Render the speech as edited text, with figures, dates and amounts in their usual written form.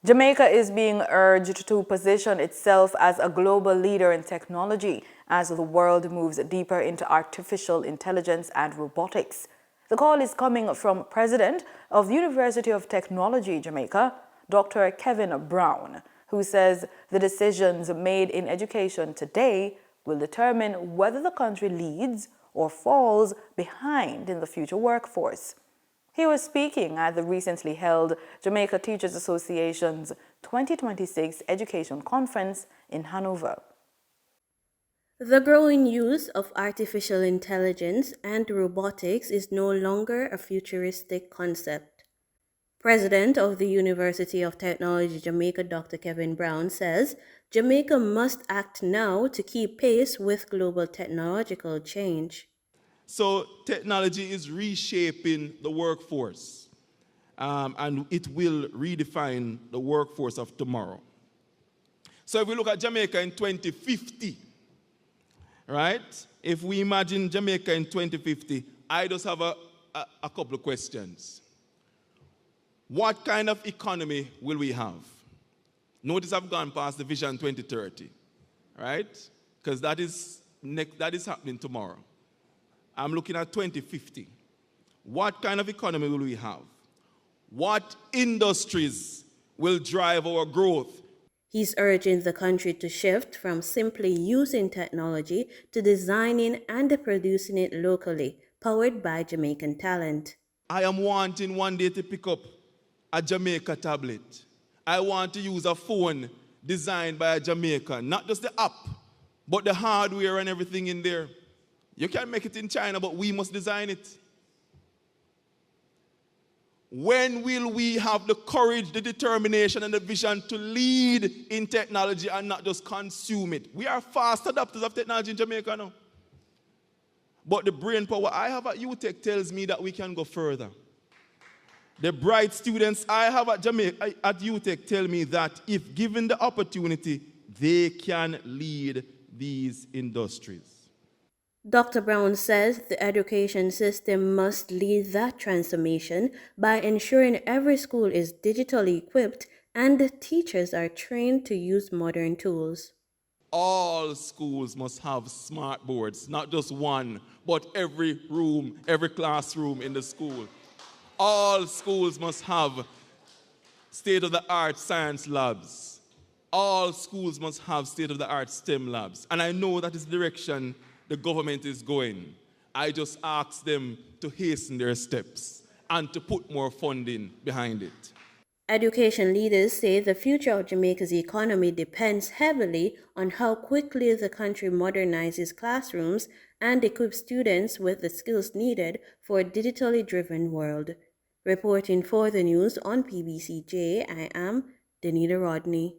Jamaica is being urged to position itself as a global leader in technology as the world moves deeper into artificial intelligence and robotics. The call is coming from President of the University of Technology, Jamaica, Dr. Kevin Brown, who says the decisions made in education today will determine whether the country leads or falls behind in the future workforce. He was speaking at the recently held Jamaica Teachers Association's 2026 Education Conference in Hanover. The growing use of artificial intelligence and robotics is no longer a futuristic concept. President of the University of Technology Jamaica, Dr. Kevin Brown, says Jamaica must act now to keep pace with global technological change. So technology is reshaping the workforce, and it will redefine the workforce of tomorrow. So if we look at Jamaica in 2050, right? If we imagine Jamaica in 2050, I just have a couple of questions. What kind of economy will we have? Notice I've gone past the Vision 2030, right? Because that is happening tomorrow. I'm looking at 2050. What kind of economy will we have? What industries will drive our growth? He's urging the country to shift from simply using technology to designing and producing it locally, powered by Jamaican talent. I am wanting one day to pick up a Jamaica tablet. I want to use a phone designed by a Jamaican, not just the app, but the hardware and everything in there. You can make it in China, but we must design it. When will we have the courage, the determination, and the vision to lead in technology and not just consume it? We are fast adopters of technology in Jamaica now. But the brain power I have at UTech tells me that we can go further. The bright students I have at UTech tell me that if given the opportunity, they can lead these industries. Dr. Brown says the education system must lead that transformation by ensuring every school is digitally equipped and teachers are trained to use modern tools. All schools must have smart boards, not just one, but every room, every classroom in the school. All schools must have state-of-the-art science labs. All schools must have state-of-the-art STEM labs. And I know that is the direction the government is going. I just ask them to hasten their steps and to put more funding behind it. Education leaders say the future of Jamaica's economy depends heavily on how quickly the country modernizes classrooms and equips students with the skills needed for a digitally driven world. Reporting for the news on PBCJ, I am Danita Rodney.